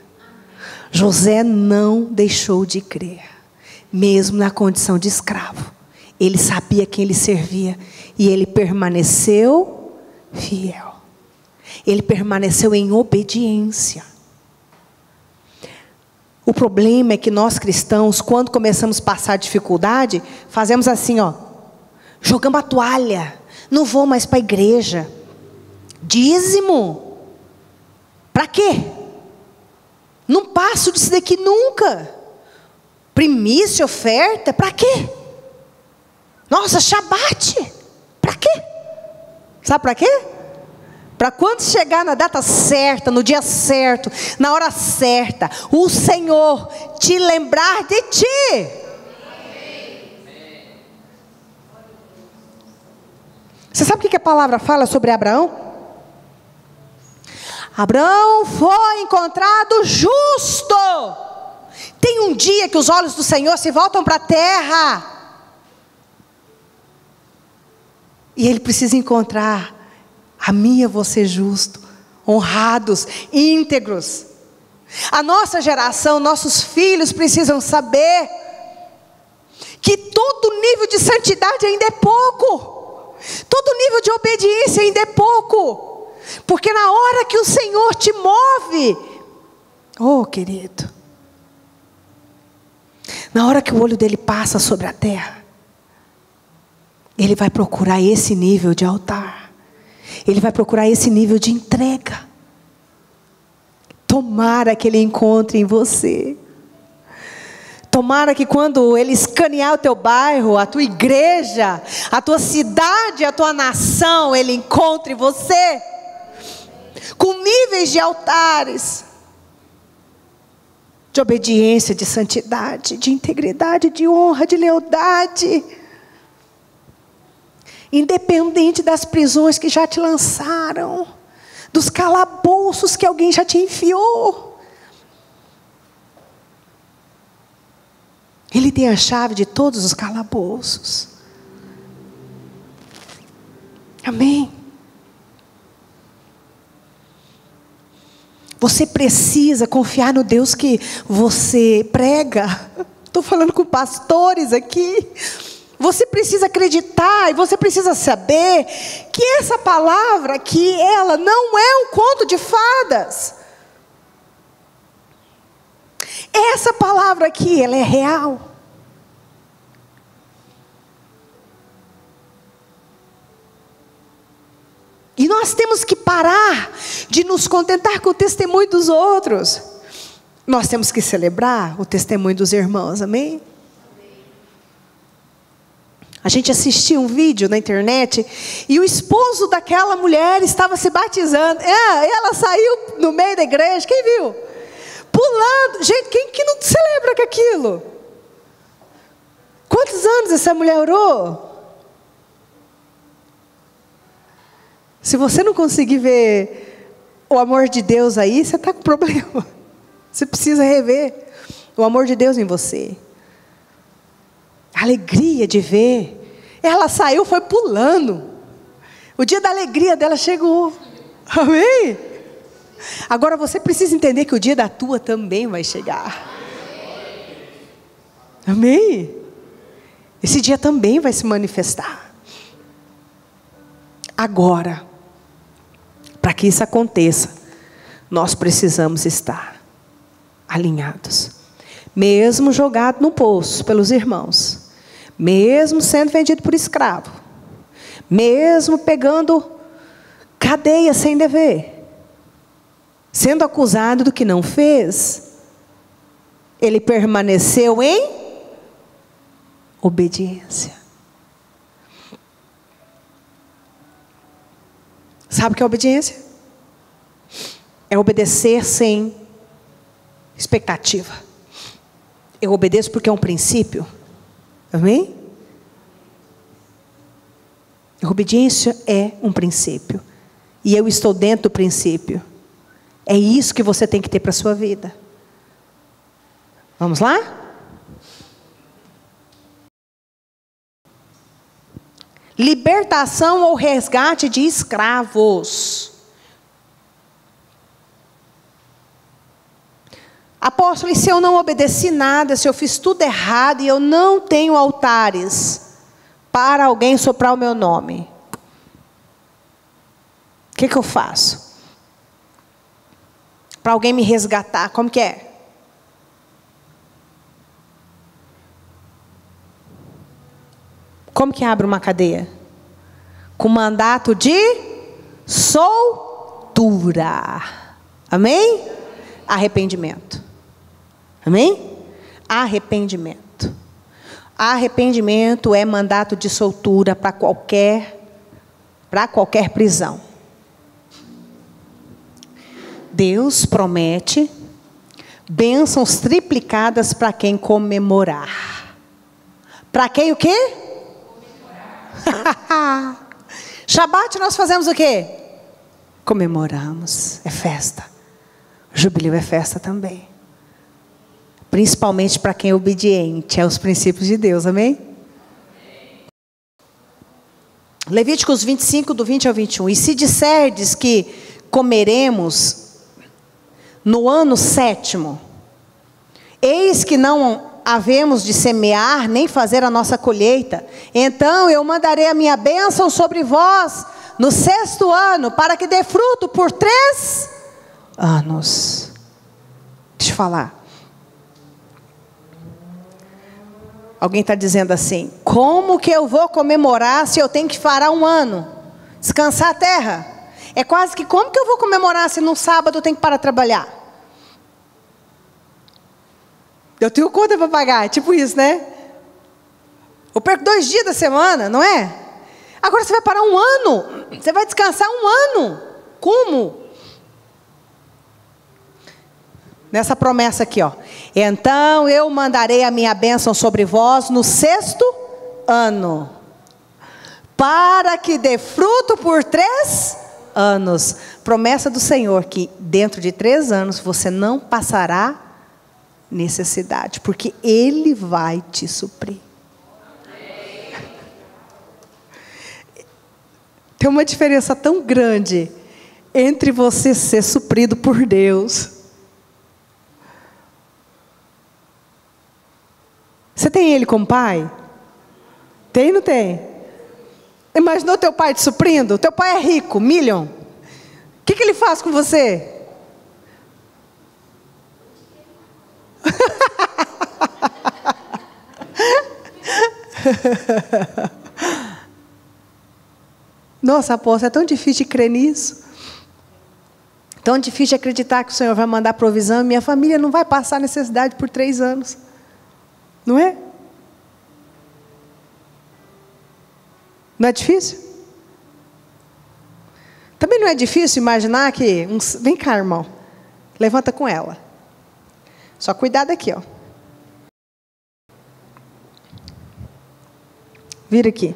José não deixou de crer, mesmo na condição de escravo. Ele sabia quem ele servia e ele permaneceu fiel. Ele permaneceu em obediência. O problema é que nós cristãos, quando começamos a passar dificuldade, fazemos assim, ó, jogamos a toalha, não vou mais para a igreja. Dízimo, para quê? Não passo disso daqui nunca. Primícia, oferta, para quê? Nossa, Shabat, para quê? Sabe para quê? Para quando chegar na data certa, no dia certo, na hora certa, o Senhor te lembrar de ti. Você sabe o que a palavra fala sobre Abraão? Abraão foi encontrado justo. Tem um dia que os olhos do Senhor se voltam para a terra. E ele precisa encontrar a mim e você justo, honrados, íntegros. A nossa geração, nossos filhos precisam saber que todo nível de santidade ainda é pouco. Todo nível de obediência ainda é pouco. Porque na hora que o Senhor te move, oh querido, na hora que o olho dele passa sobre a terra, ele vai procurar esse nível de altar. Ele vai procurar esse nível de entrega. Tomara que ele encontre em você. Tomara que quando ele escanear o teu bairro, a tua igreja, a tua cidade, a tua nação, ele encontre você com níveis de altares, de obediência, de santidade, de integridade, de honra, de lealdade. Independente das prisões que já te lançaram, dos calabouços que alguém já te enfiou, ele tem a chave de todos os calabouços. Amém? Você precisa confiar no Deus que você prega. Estou falando com pastores aqui. Você precisa acreditar e você precisa saber que essa palavra aqui, ela não é um conto de fadas. Essa palavra aqui, ela é real. E nós temos que parar de nos contentar com o testemunho dos outros. Nós temos que celebrar o testemunho dos irmãos, amém? A gente assistiu um vídeo na internet e o esposo daquela mulher estava se batizando. Ela saiu no meio da igreja, quem viu? Pulando. Gente, quem que não celebra com aquilo? Quantos anos essa mulher orou? Se você não conseguir ver o amor de Deus aí, você está com problema. Você precisa rever o amor de Deus em você. A alegria de ver. Ela saiu, foi pulando. O dia da alegria dela chegou. Amém? Agora você precisa entender que o dia da tua também vai chegar. Amém? Esse dia também vai se manifestar. Agora, para que isso aconteça, nós precisamos estar alinhados. Mesmo jogado no poço pelos irmãos, mesmo sendo vendido por escravo, mesmo pegando cadeia sem dever, sendo acusado do que não fez, ele permaneceu em obediência. Sabe o que é obediência? É obedecer sem expectativa. Eu obedeço porque é um princípio. Amém? A obediência é um princípio. E eu estou dentro do princípio. É isso que você tem que ter para a sua vida. Vamos lá? Libertação ou resgate de escravos. Apóstolo, e se eu não obedeci nada, se eu fiz tudo errado e eu não tenho altares para alguém soprar o meu nome, o que eu faço? Para alguém me resgatar, como que é? Como que abre uma cadeia? Com mandato de soltura. Amém? Arrependimento. Amém? Arrependimento. Arrependimento é mandato de soltura para qualquer prisão. Deus promete bênçãos triplicadas para quem comemorar. Para quem o quê? Shabat nós fazemos o quê? Comemoramos. É festa. Jubileu é festa também. Principalmente para quem é obediente aos princípios de Deus, amém? Levíticos 25, do 20 ao 21. E se disserdes que comeremos no ano 7º, eis que não havemos de semear, nem fazer a nossa colheita, então eu mandarei a minha bênção sobre vós no 6º ano, para que dê fruto por 3 anos. Deixa eu falar. Alguém está dizendo assim: como que eu vou comemorar se eu tenho que parar 1 ano? Descansar a terra? É quase que como que eu vou comemorar se no sábado eu tenho que parar de trabalhar? Eu tenho conta para pagar, é tipo isso, né? Eu perco 2 dias da semana, não é? Agora você vai parar 1 ano, você vai descansar 1 ano. Como? Nessa promessa aqui, ó. Então eu mandarei a minha bênção sobre vós no 6º ano, para que dê fruto por 3 anos. Promessa do Senhor que dentro de 3 anos você não passará necessidade, porque Ele vai te suprir. Tem uma diferença tão grande entre você ser suprido por Deus. Você tem Ele como pai? Tem ou não tem? Imaginou teu pai te suprindo? Teu pai é rico, million. O que ele faz com você? Nossa, apóstolo, é tão difícil de crer nisso. Tão difícil de acreditar que o Senhor vai mandar provisão e minha família não vai passar necessidade por 3 anos. Não é? Não é difícil? Também não é difícil imaginar que... Vem cá, irmão. Levanta com ela. Só cuidado aqui, ó. Vira aqui.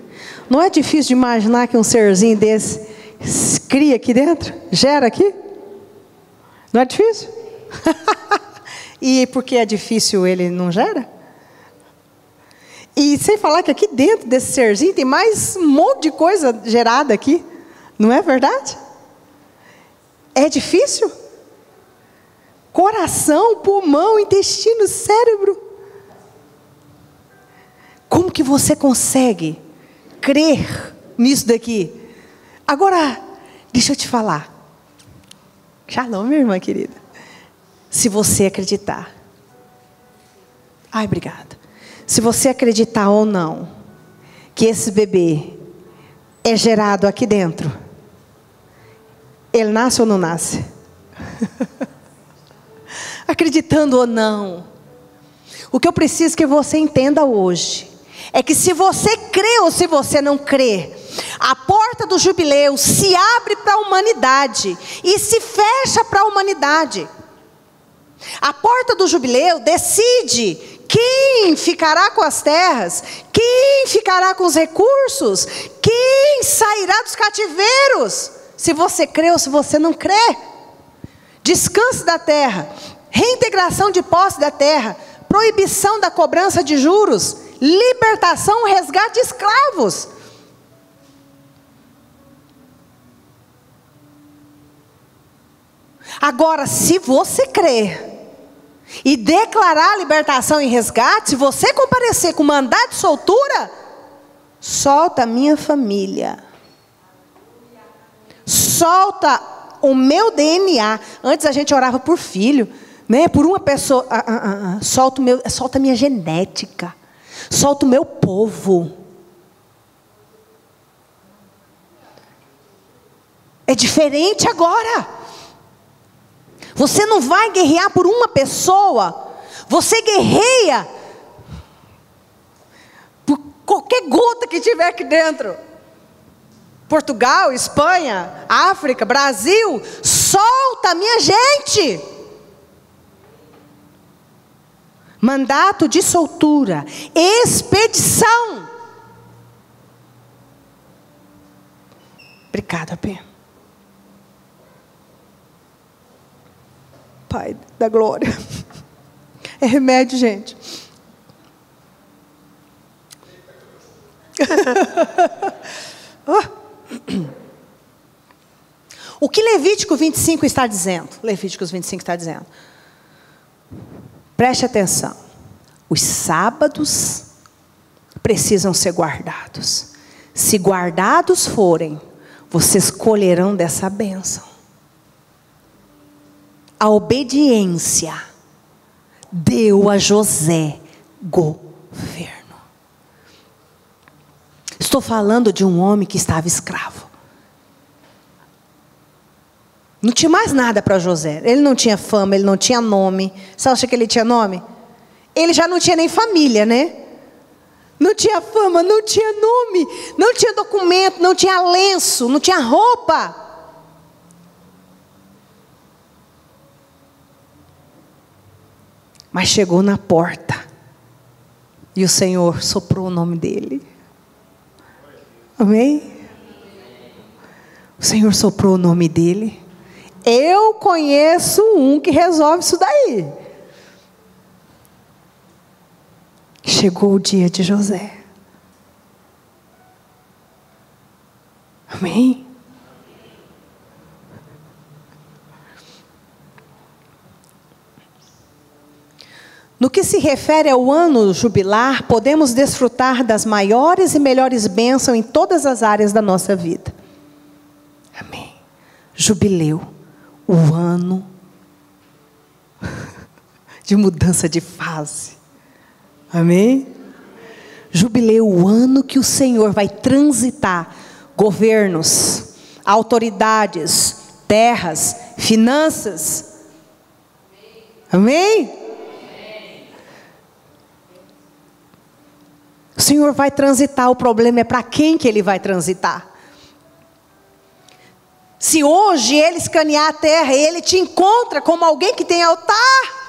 Não é difícil de imaginar que um serzinho desse cria aqui dentro? Gera aqui? Não é difícil? E porque é difícil ele não gera? E sem falar que aqui dentro desse serzinho tem mais um monte de coisa gerada aqui. Não é verdade? É difícil? Coração, pulmão, intestino, cérebro. Como que você consegue crer nisso daqui? Agora, deixa eu te falar. Shalom, minha irmã querida. Se você acreditar. Ai, obrigada. Se você acreditar ou não que esse bebê é gerado aqui dentro, ele nasce ou não nasce? Acreditando ou não, o que eu preciso que você entenda hoje é que se você crê ou se você não crê, a porta do jubileu se abre para a humanidade e se fecha para a humanidade. A porta do jubileu decide quem ficará com as terras, quem ficará com os recursos, quem sairá dos cativeiros, se você crê ou se você não crê. Descanso da terra, reintegração de posse da terra, proibição da cobrança de juros, libertação, resgate de escravos. Agora, se você crer e declarar libertação e resgate, se você comparecer com mandado de soltura, solta a minha família, solta o meu DNA. Antes a gente orava por filho, né? Por uma pessoa. Solta a minha genética, solta o meu povo. É diferente agora. Você não vai guerrear por uma pessoa, você guerreia por qualquer gota que tiver aqui dentro. Portugal, Espanha, África, Brasil, solta a minha gente. Mandato de soltura, expedição. Obrigada, Pê. Pai da glória. É remédio, gente. O que Levítico 25 está dizendo? Levíticos 25 está dizendo. Preste atenção. Os sábados precisam ser guardados. Se guardados forem, vocês colherão dessa bênção. A obediência deu a José governo. Estou falando de um homem que estava escravo. Não tinha mais nada para José. Ele não tinha fama, ele não tinha nome. Você acha que ele tinha nome? Ele já não tinha nem família, né? Não tinha fama, não tinha nome, não tinha documento, não tinha lenço, não tinha roupa. Mas chegou na porta e o Senhor soprou o nome dele. Amém? O Senhor soprou o nome dele. Eu conheço um que resolve isso daí. Chegou o dia de José. Amém? No que se refere ao ano jubilar, podemos desfrutar das maiores e melhores bênçãos em todas as áreas da nossa vida. Amém. Jubileu, o ano de mudança de fase. Amém? Jubileu, o ano que o Senhor vai transitar governos, autoridades, terras, finanças. Amém? O Senhor vai transitar, o problema é para quem que Ele vai transitar. Se hoje Ele escanear a terra e Ele te encontra como alguém que tem altar,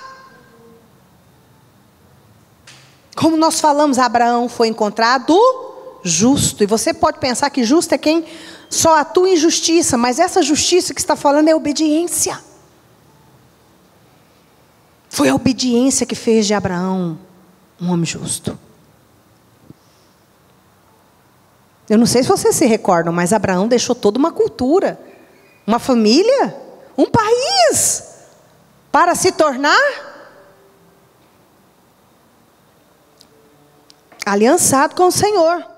como nós falamos, Abraão foi encontrado justo. E você pode pensar que justo é quem só atua em justiça, mas essa justiça que está falando é obediência. Foi a obediência que fez de Abraão um homem justo. Eu não sei se vocês se recordam, mas Abraão deixou toda uma cultura, uma família, um país, para se tornar aliançado com o Senhor.